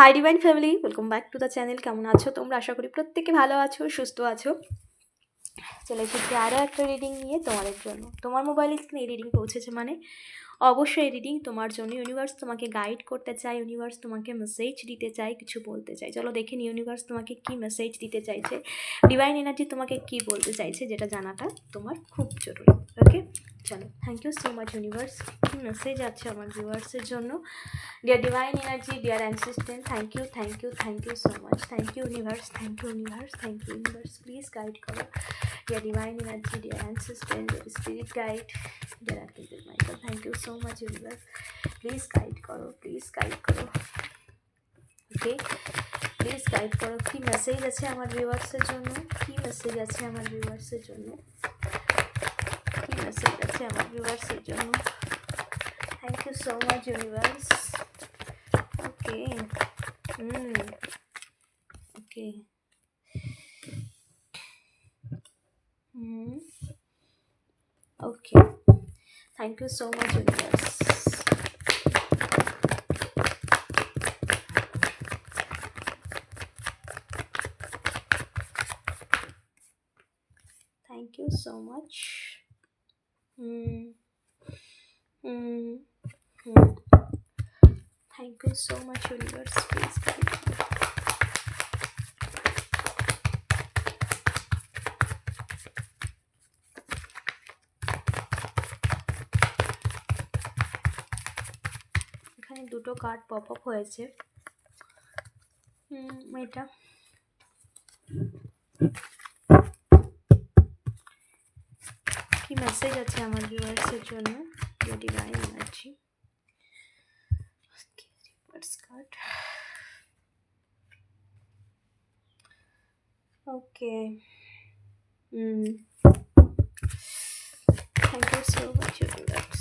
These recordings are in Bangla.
Hi divine family, welcome back to the channel. কেমন আছো তোমরা? আশা করি প্রত্যেকে ভালো আছো, সুস্থ আছো। চলে এসেছি আরও একটা রিডিং নিয়ে তোমাদের জন্য। তোমার মোবাইলে স্ক্রিনে এই রিডিং পৌঁছেছে মানে অবশ্যই এই রিডিং তোমার জন্য। ইউনিভার্স তোমাকে গাইড করতে চায়, ইউনিভার্স তোমাকে মেসেজ দিতে চায়, কিছু বলতে চায়। চলো দেখে নি ইউনিভার্স তোমাকে কি মেসেজ দিতে চাইছে, ডিভাইন এনার্জি তোমাকে কি বলতে চাইছে, যেটা জানাটা তোমার খুব জরুরি। ওকে, চলো। Thank you so much universe. কি মেসেজ আছে আমার ভিউয়ার্সের জন্য? Dear divine energy, dear ancestors, thank you so much. Thank you universe, thank you universe, please guide করো। Dear divine energy, dear ancestors, dear spirit guide, dear archangel Michael, thank you so much universe. Please guide করো। ওকে, প্লিজ গাইড করো। কি মেসেজ আছে আমার ভিউয়ার্সের জন্য? Thank you so much universe. Okay, okay, okay, thank you so much universe. Thank you so much. Thank you so much universe, please guide me. এখানে দুটো কার্ড পপ আপ হয়েছে। এটা কি মেসেজ আছে আমার ভিউয়ার্সের জন্য? Divine energy, reverse card. Okay, thank you so much universe.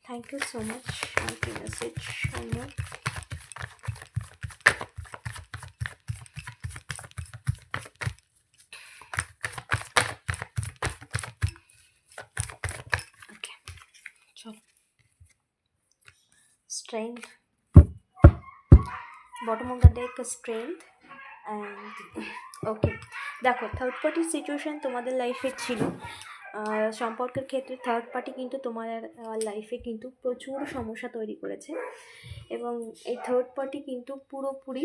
Thank you so much. Happy message on you. Okay, চলো। Strength, bottom of the deck, strength and okay, দেখো থার্ড পার্টির সিচুয়েশন তোমাদের লাইফে ছিল। সম্পর্কের ক্ষেত্রে থার্ড পার্টি কিন্তু তোমার লাইফে কিন্তু প্রচুর সমস্যা তৈরি করেছে, এবং এই থার্ড পার্টি কিন্তু পুরোপুরি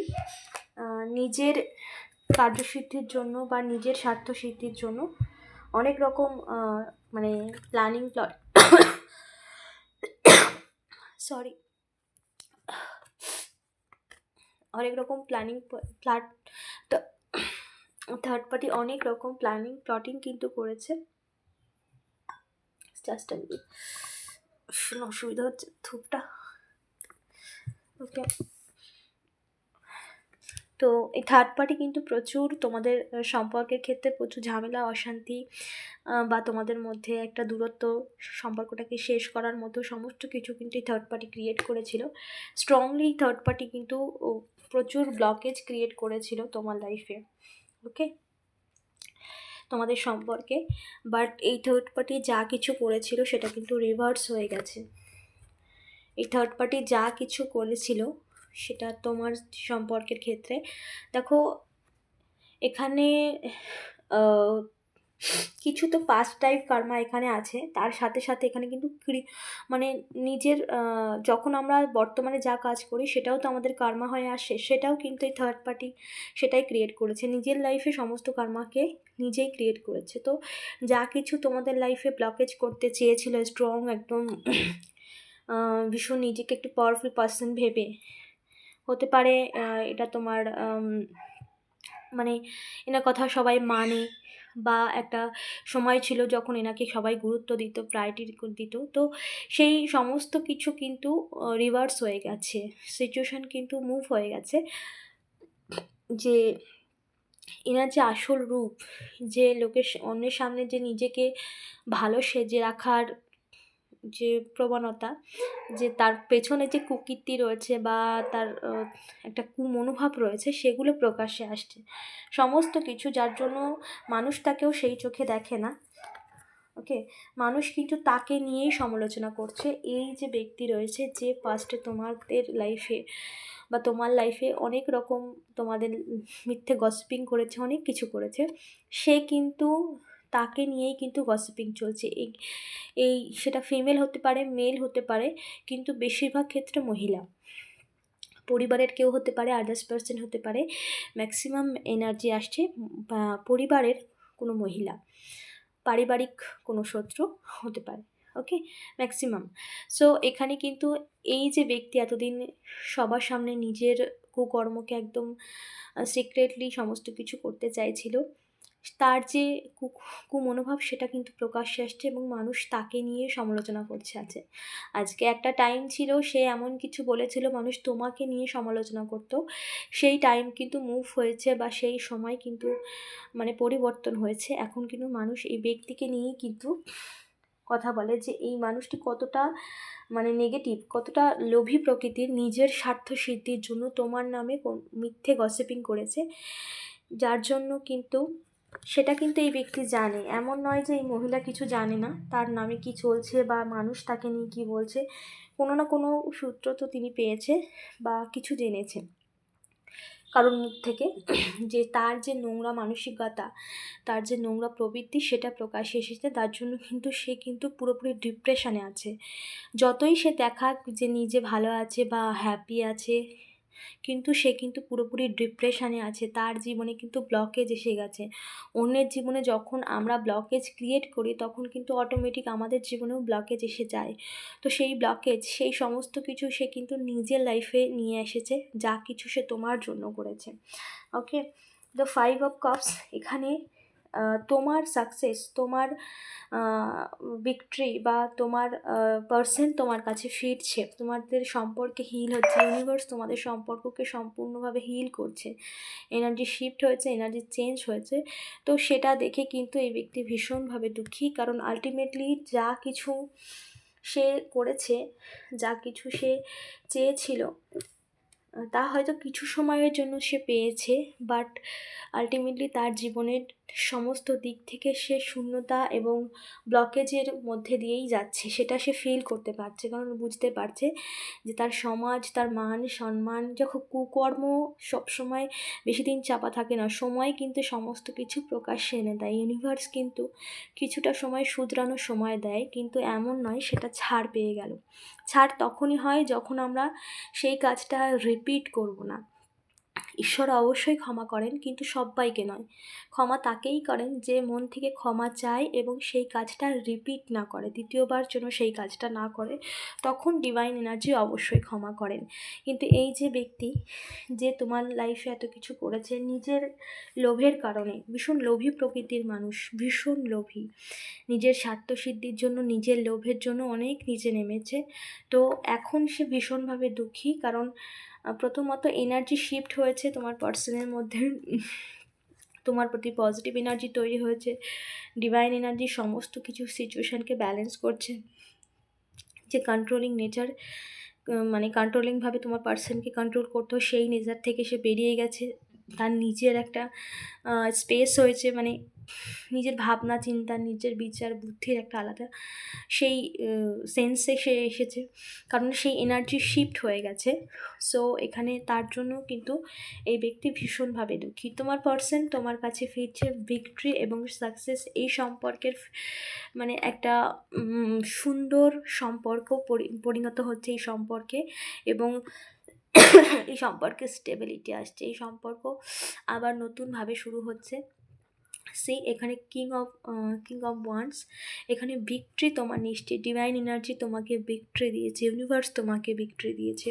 নিজের কার্যসিদ্ধির জন্য বা নিজের স্বার্থ সিদ্ধির জন্য অনেক রকম মানে প্ল্যানিং থার্ড পার্টি অনেক রকম প্লটিং কিন্তু করেছে। জাস্ট অসুবিধা হচ্ছে ধূপটা। ওকে, তো এই থার্ড পার্টি কিন্তু প্রচুর তোমাদের সম্পর্কের ক্ষেত্রে প্রচুর ঝামেলা, অশান্তি বা তোমাদের মধ্যে একটা দূরত্ব, সম্পর্কটাকে শেষ করার মতো সমস্ত কিছু কিন্তু এই থার্ড পার্টি ক্রিয়েট করেছিল। স্ট্রংলি থার্ড পার্টি কিন্তু প্রচুর ব্লকেজ ক্রিয়েট করেছিল তোমার লাইফে, ওকে, তোমাদের সম্পর্কে। বাট এই থার্ড পার্টি যা কিছু করেছিল সেটা কিন্তু রিভার্স হয়ে গেছে। এই থার্ড পার্টি যা কিছু করেছিল সেটা তোমার সম্পর্কের ক্ষেত্রে, দেখো এখানে কিছু তো পাস্ট টাইপ কার্মা এখানে আছে, তার সাথে সাথে এখানে কিন্তু মানে নিজের যখন আমরা বর্তমানে যা কাজ করি সেটাও তো আমাদের কার্মা হয়ে আসে, সেটাও কিন্তু এই থার্ড পার্টি সেটাই ক্রিয়েট করেছে। নিজের লাইফে সমস্ত কার্মাকে নিজেই ক্রিয়েট করেছে। তো যা কিছু তোমাদের লাইফে ব্লকেজ করতে চেয়েছিল, স্ট্রং একদম ভীষণ নিজেকে একটু পাওয়ারফুল পার্সন ভেবে, হতে পারে এটা তোমার মানে এনার কথা সবাই মানে, বা একটা সময় ছিল যখন এনাকে সবাই গুরুত্ব দিত, প্রায়োরিটি দিত। তো সেই সমস্ত কিছু কিন্তু রিভার্স হয়ে গেছে, সিচুয়েশান কিন্তু মুভ হয়ে গেছে। যে এনার যে আসল রূপ, যে লোকের অন্যের সামনে যে নিজেকে ভালো সেজে রাখার যে প্রবণতা, যে তার পেছনে যে কুকীর্তি রয়েছে বা তার একটা কুমনোভাব রয়েছে, সেগুলো প্রকাশ্যে আসছে সমস্ত কিছু, যার জন্য মানুষ তাকেও সেই চোখে দেখে না। ওকে, মানুষ কিন্তু তাকে নিয়েই সমালোচনা করছে। এই যে ব্যক্তি রয়েছে, যে পাস্টে তোমাদের লাইফে বা তোমার লাইফে অনেক রকম তোমাদের মিথ্যে গসিপিং করেছে, অনেক কিছু করেছে, সে কিন্তু তাকে নিয়েই কিন্তু গসিপিং চলছে। এই সেটা ফিমেল হতে পারে, মেল হতে পারে, কিন্তু বেশিরভাগ ক্ষেত্রে মহিলা। পরিবারের কেউ হতে পারে, আদার্স পার্সন হতে পারে, ম্যাক্সিমাম এনার্জি আসছে পরিবারের কোনো মহিলা, পারিবারিক কোনো শত্রু হতে পারে। ওকে, ম্যাক্সিমাম। সো এখানে কিন্তু এই যে ব্যক্তি এতদিন সবার সামনে নিজের কুকর্মকে একদম সিক্রেটলি সমস্ত কিছু করতে চাইছিল, তার যে কুমনোভাব সেটা কিন্তু প্রকাশ্যে আসছে এবং মানুষ তাকে নিয়ে সমালোচনা করছে। আজকে একটা টাইম ছিল সে এমন কিছু বলেছিল মানুষ তোমাকে নিয়ে সমালোচনা করতো, সেই টাইম কিন্তু মুভ হয়েছে, বা সেই সময় কিন্তু মানে পরিবর্তন হয়েছে। এখন কিন্তু মানুষ এই ব্যক্তিকে নিয়েই কিন্তু কথা বলে, যে এই মানুষটি কতটা মানে নেগেটিভ, কতটা লোভী প্রকৃতির, নিজের স্বার্থ সিদ্ধির জন্য তোমার নামে মিথ্যে গসিপিং করেছে, যার জন্য কিন্তু সেটা কিন্তু এই ব্যক্তি জানে। এমন নয় যে এই মহিলা কিছু জানে না তার নামে কি চলছে বা মানুষ তাকে নিয়ে কী বলছে, কোনো না কোনো সূত্র তো তিনি পেয়েছে বা কিছু জেনেছে কারোর মুখ থেকে, যে তার যে নোংরা মানসিকতা, তার যে নোংরা প্রবৃত্তি সেটা প্রকাশ্যে এসেছে। তার জন্য কিন্তু সে কিন্তু পুরোপুরি ডিপ্রেশনে আছে। যতই সে দেখাক যে নিজে ভালো আছে বা হ্যাপি আছে, কিন্তু সে কিন্তু পুরোপুরি ডিপ্রেশনে আছে। তার জীবনে কিন্তু ব্লকেজ এসে গেছে। অন্যের জীবনে যখন আমরা ব্লকেজ ক্রিয়েট করি, তখন কিন্তু অটোমেটিক আমাদের জীবনেও ব্লকেজ এসে যায়। তো সেই ব্লকেজ, সেই সমস্ত কিছু সে কিন্তু নিজের লাইফে নিয়ে এসেছে, যা কিছু সে তোমার জন্য করেছে। ওকে, দ্য 5 অফ কাপস এখানে তোমার সাকসেস, তোমার ভিক্টরি বা তোমার পার্সন তোমার কাছে ফিরছে, তোমাদের সম্পর্কে হিল হচ্ছে, ইউনিভার্স তোমাদের সম্পর্ককে সম্পূর্ণভাবে হিল করছে, এনার্জি শিফট হয়েছে, এনার্জি চেঞ্জ হয়েছে। তো সেটা দেখে কিন্তু এই ব্যক্তি ভীষণভাবে দুঃখী, কারণ আলটিমেটলি যা কিছু সে করেছে, যা কিছু সে চেয়েছিল, তা হয়তো কিছু সময়ের জন্য সে পেয়েছে, বাট আলটিমেটলি তার জীবনের সমস্ত দিক থেকে সে শূন্যতা এবং ব্লকেজের মধ্যে দিয়েই যাচ্ছে। সেটা সে ফিল করতে পারছে, কারণ বুঝতে পারছে যে তার সমাজ, তার মান সম্মান, যখন কুকর্ম সবসময় বেশি দিন চাপা থাকে না, সময় কিন্তু সমস্ত কিছু প্রকাশ্যে এনে দেয়। ইউনিভার্স কিন্তু কিছুটা সময় শুধরানোর সময় দেয়, কিন্তু এমন নয় সেটা ছাড় পেয়ে গেল। ছাড় তখনই হয় যখন আমরা সেই কাজটা রিপিট করব না। ঈশ্বর অবশ্যই ক্ষমা করেন, কিন্তু সব্বাইকে নয়। ক্ষমা তাকেই করেন যে মন থেকে ক্ষমা চায় এবং সেই কাজটা রিপিট না করে, দ্বিতীয়বার যেন সেই কাজটা না করে, তখন ডিভাইন এনার্জি অবশ্যই ক্ষমা করেন। কিন্তু এই যে ব্যক্তি, যে তোমার লাইফে এত কিছু করেছে নিজের লোভের কারণে, ভীষণ লোভী প্রকৃতির মানুষ, ভীষণ লোভী, নিজের স্বার্থসিদ্ধির জন্য, নিজের লোভের জন্য অনেক নিচে নেমেছে। তো এখন সে ভীষণভাবে দুঃখী, কারণ প্রথমত এনার্জি শিফট হয়েছে তোমার পার্সনের মধ্যে, তোমার প্রতি পজিটিভ এনার্জি তৈরি হয়েছে, ডিভাইন এনার্জি সমস্ত কিছু সিচুয়েশানকে ব্যালেন্স করছে। যে কন্ট্রোলিং নেচার, মানে কন্ট্রোলিংভাবে তোমার পার্সনকে কন্ট্রোল করতো, সেই নেচার থেকে সে বেরিয়ে গেছে, তার নিজের একটা স্পেস হয়েছে, মানে নিজের ভাবনা চিন্তা, নিজের বিচার বুদ্ধির একটা আলাদা সেই সেন্সে সে এসেছে, কারণ সেই এনার্জি শিফট হয়ে গেছে। সো এখানে তার জন্য কিন্তু এই ব্যক্তি ভীষণভাবে দুঃখী। তোমার পার্সন তোমার কাছে ফিরছে ভিক্টরি এবং সাকসেস, এই সম্পর্কের মানে একটা সুন্দর সম্পর্ক পরিণত হচ্ছে এই সম্পর্কে, এবং এই সম্পর্কে স্টেবিলিটি আসছে, এই সম্পর্ক আবার নতুনভাবে শুরু হচ্ছে। সে এখানে কিং অফ ওয়ান্স, এখানে ভিক্টরি তোমার নিশ্চিত, ডিভাইন এনার্জি তোমাকে ভিক্টরি দিয়েছে, ইউনিভার্স তোমাকে ভিক্টরি দিয়েছে।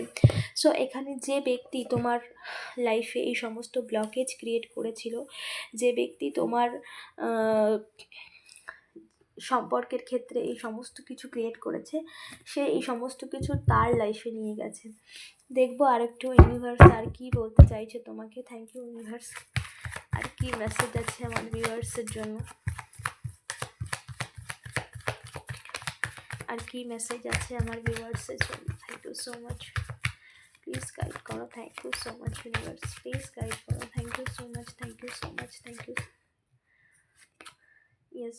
সো এখানে যে ব্যক্তি তোমার লাইফে এই সমস্ত ব্লকেজ ক্রিয়েট করেছিল, যে ব্যক্তি তোমার সম্পর্কের ক্ষেত্রে এই সমস্ত কিছু ক্রিয়েট করেছে, সে এই সমস্ত কিছু তার লাইফে নিয়ে গেছে। দেখবো আরেকটু ইউনিভার্স আর কি বলতে চাইছে তোমাকে। Thank you universe. আর কি মেসেজ আছে আমার ভিউয়ার্সের জন্য, আর কি মেসেজ আছে আমার ভিউয়ার্সের জন্য। Thank you so much, please guide করো। Thank you so much universe, please guide করো। Thank you so much, thank you so much, thank you. Yes,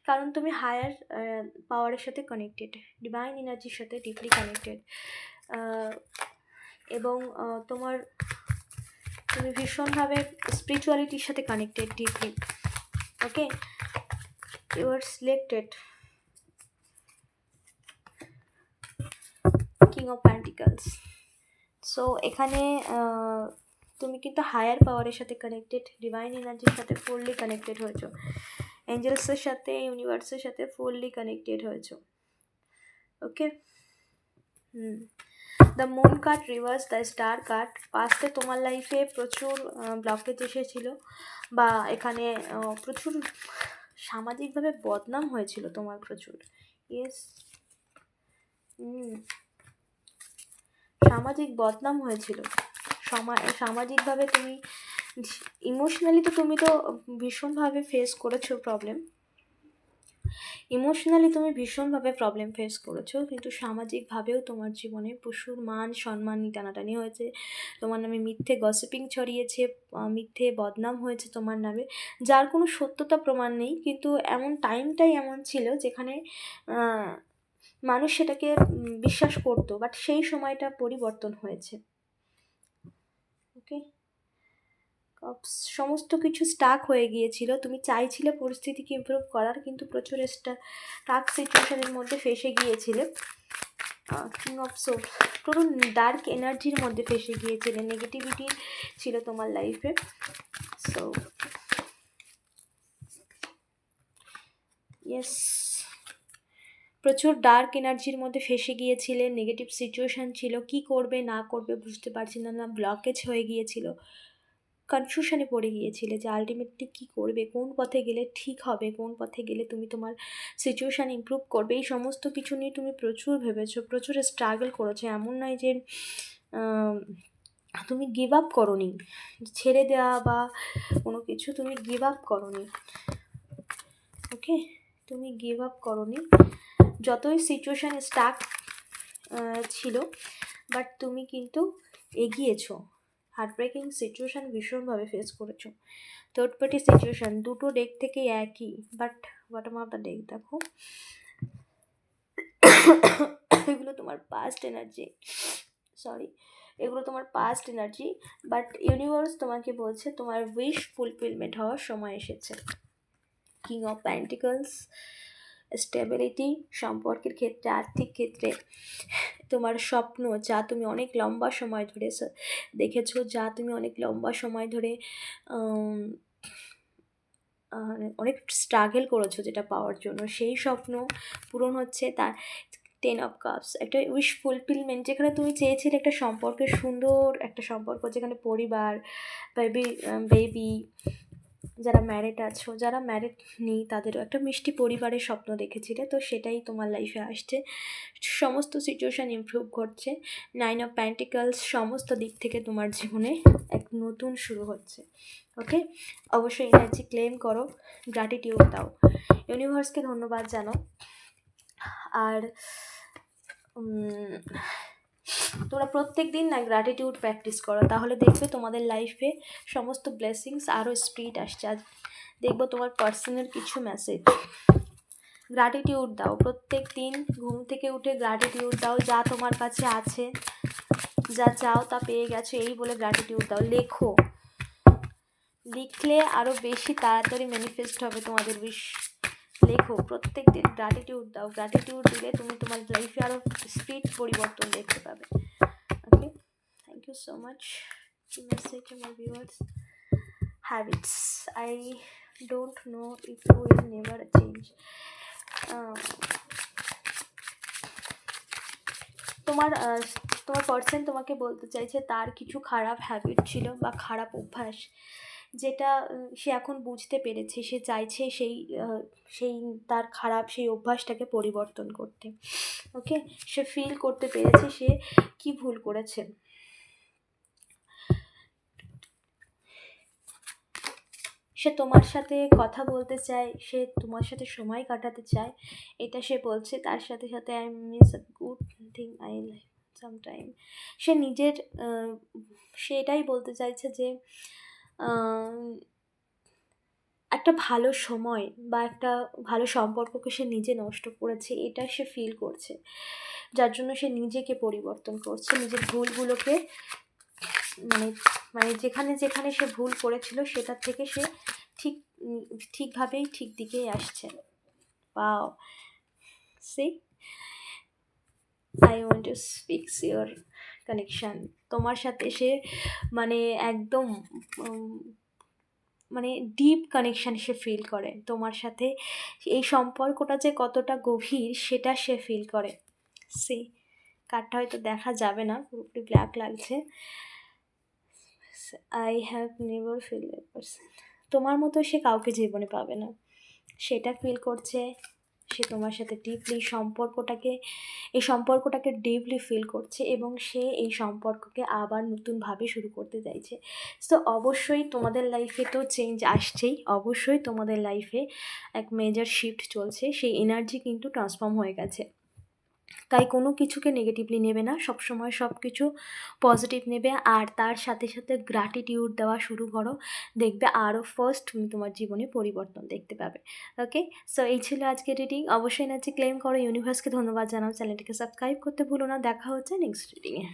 কারণ তুমি হায়ার পাওয়ারের সাথে কানেক্টেড, ডিভাইন এনার্জির সাথে ডিপলি কানেক্টেড, এবং তুমি ভীষণভাবে স্পিরিচুয়ালিটির সাথে connected deeply. Okay, you are selected king of pentacles. So এখানে তুমি কিন্তু হায়ার পাওয়ারের সাথে কানেক্টেড, ডিভাইন এনার্জির সাথে ফুললি কানেক্টেড হয়েছো, এঞ্জেলসের সাথে, ইউনিভার্সের সাথে ফুললি কানেক্টেড হয়েছো। Okay, the moon card reverse, the star card. পাস্টে তোমার লাইফে প্রচুর ব্লকেজ এসেছিলো, বা এখানে প্রচুর সামাজিকভাবে বদনাম হয়েছিল তোমার, প্রচুর। ইয়েস, সামাজিক বদনাম হয়েছিল, সামাজিকভাবে তুমি ইমোশনালি তো তুমি তো ভীষণভাবে ফেস করেছো প্রবলেম, ইমোশনালি তুমি ভীষণভাবে প্রবলেম ফেস করেছো, কিন্তু সামাজিকভাবেও তোমার জীবনে প্রচুর মান সম্মান টানাটানি হয়েছে, তোমার নামে মিথ্যে গসিপিং ছড়িয়েছে, মিথ্যে বদনাম হয়েছে তোমার নামে, যার কোনো সত্যতা প্রমাণ নেই, কিন্তু এমন টাইমটাই এমন ছিল যেখানে মানুষ সেটাকে বিশ্বাস করতো, বাট সেই সময়টা পরিবর্তন হয়েছে। ওকে, সমস্ত কিছু স্টাক হয়ে গিয়েছিল, তুমি চাইছিলে পরিস্থিতিকে ইমপ্রুভ করার, কিন্তু প্রচুর টাক সিচুয়েশনের মধ্যে ফেসে গিয়েছিলে। কিং অফ সোল, পুরো ডার্ক এনার্জির মধ্যে ফেসে গিয়েছিলে, নেগেটিভিটি ছিল তোমার লাইফে। সো ইয়েস, প্রচুর ডার্ক এনার্জির মধ্যে ফেসে গিয়েছিলে, নেগেটিভ সিচুয়েশান ছিল, কি করবে না করবে বুঝতে পারছি না, ব্লকেজ হয়ে গিয়েছিল, কনফিউশনে পড়ে গিয়েছিলে যে আলটিমেটলি কী করবে, কোন পথে গেলে ঠিক হবে, কোন পথে গেলে তুমি তোমার সিচুয়েশান ইমপ্রুভ করবে, এই সমস্ত কিছু নিয়ে তুমি প্রচুর ভেবেছো, প্রচুর স্ট্রাগল করেছো। এমন নয় যে তুমি গিভ আপ করোনি, ছেড়ে দেওয়া বা কোনো কিছু, তুমি গিভ আপ করোনি। ওকে, তুমি গিভ আপ করোনি, যতই সিচুয়েশান স্টাক ছিল, বাট তুমি কিন্তু এগিয়েছো। হার্টব্রেকিং সিচুয়েশান ভীষণভাবে ফেস করেছো, থার্ড পার্টি সিচুয়েশান, দুটো ডেক থেকে একই, but bottom of the deck দেখো, এগুলো তোমার পাস্ট এনার্জি, এগুলো তোমার পাস্ট এনার্জি, বাট ইউনিভার্স তোমাকে বলছে তোমার উইশ ফুলফিলমেন্ট হওয়ার সময় এসেছে। কিং অফ প্যান্টিকলস, স্টেবিলিটি, সম্পর্কের ক্ষেত্রে, আর্থিক ক্ষেত্রে, তোমার স্বপ্ন, যা তুমি অনেক লম্বা সময় ধরে দেখেছো, যা তুমি অনেক লম্বা সময় ধরে অনেক স্ট্রাগল করেছো যেটা পাওয়ার জন্য, সেই স্বপ্ন পূরণ হচ্ছে। তার 10 অফ কাপস, একটা উইশ ফুলফিলমেন্ট, যেখানে তুমি চেয়েছিলে একটা সম্পর্কের, সুন্দর একটা সম্পর্ক, যেখানে পরিবার, বেবি, যারা ম্যারিড আছো, যারা ম্যারিড নেই তাদেরও একটা মিষ্টি পরিবারের স্বপ্ন দেখেছিলে, তো সেটাই তোমার লাইফে আসছে, সমস্ত সিচুয়েশান ইমপ্রুভ করছে। 9 অফ প্যান্টিকলস, সমস্ত দিক থেকে তোমার জীবনে এক নতুন শুরু হচ্ছে। ওকে, অবশ্যই এনার্জি ক্লেম করো, গ্র্যাটিটিউড দাও, ইউনিভার্সকে ধন্যবাদ জানো, আর তোমরা প্রত্যেক দিন না গ্র্যাটিটিউড প্র্যাকটিস করো, তাহলে দেখবে তোমাদের লাইফে সমস্ত ব্লেসিংস আরও স্পিড আসছে। আজ দেখবো তোমার পার্সোনাল কিছু মেসেজ, গ্র্যাটিটিউড দাও, প্রত্যেক দিন ঘুম থেকে উঠে গ্র্যাটিটিউড দাও, যা তোমার কাছে আছে, যা চাও তা পেয়ে গেছো, এই বলে গ্র্যাটিটিউড দাও, লেখো, লিখলে আরও বেশি তাড়াতাড়ি ম্যানিফেস্ট হবে তোমাদের উইশ। লেখো, প্রত্যেক দিন গ্র্যাটিটিউড দাও, গ্র্যাটিটিউড দিলে তুমি তোমার লাইফে আরও স্পিড পরিবর্তন দেখতে পাবে। Okay, thank you so much. Message আমার viewers, habits, I don't know if you will never change. তোমার তোমার পার্সন তোমাকে বলতে চাইছে তার কিছু খারাপ হ্যাবিট ছিল বা খারাপ অভ্যাস, যেটা সে এখন বুঝতে পেরেছে, সে চাইছে সেই তার খারাপ সেই অভ্যাসটাকে পরিবর্তন করতে। ওকে, সে ফিল করতে পেরেছে সে কি ভুল করেছে। সে তোমার সাথে কথা বলতে চায়, সে তোমার সাথে সময় কাটাতে চায়, এটা সে বলছে। তার সাথে সাথে I miss a good thing I like sometime. সে নিজের সে এটাই বলতে চাইছে যে একটা ভালো সময় বা একটা ভালো সম্পর্ককে সে নিজে নষ্ট করেছে, এটা সে ফিল করছে, যার জন্য সে নিজেকে পরিবর্তন করছে, নিজের ভুলগুলোকে মানে মানে যেখানে যেখানে সে ভুল করেছিল সেটার থেকে সে ঠিকভাবেই ঠিক দিকেই আসছে। Wow, see, I want to fix your connection. তোমার সাথে সে মানে একদম মানে ডিপ কানেকশান সে ফিল করে তোমার সাথে। এই সম্পর্কটা যে কতটা গভীর সেটা সে ফিল করে। সে কার্ডটা হয়তো দেখা যাবে না, পুরোপুরি ব্ল্যাক লাগছে। I have never feel a person. তোমার মতো সে কাউকে জীবনে পাবে না, সেটা ফিল করছে। সে তোমার সাথে এই সম্পর্কটাকে ডিপলি ফিল করছে এবং সে এই সম্পর্ককে আবার নতুনভাবে শুরু করতে চাইছে। সো অবশ্যই তোমাদের লাইফে তো চেঞ্জ আসছেই, অবশ্যই তোমাদের লাইফে এক মেজর শিফট চলছে, সেই এনার্জি কিন্তু ট্রান্সফর্ম হয়ে গেছে। তাই কোনো কিছুকে নেগেটিভলি নেবে না, সবসময় সব কিছু পজিটিভ নেবে। আর তার সাথে সাথে গ্র্যাটিটিউড দেওয়া শুরু করো, দেখবে আরও ফার্স্ট তুমি তোমার জীবনে পরিবর্তন দেখতে পাবে। ওকে, সো এই ছিল আজকে রিডিং। অবশ্যই এনার্জি ক্লেম করো, ইউনিভার্সকে ধন্যবাদ জানাও, চ্যানেলটিকে সাবস্ক্রাইব করতে ভুলো না। দেখা হচ্ছে নেক্সট রিডিংয়ে।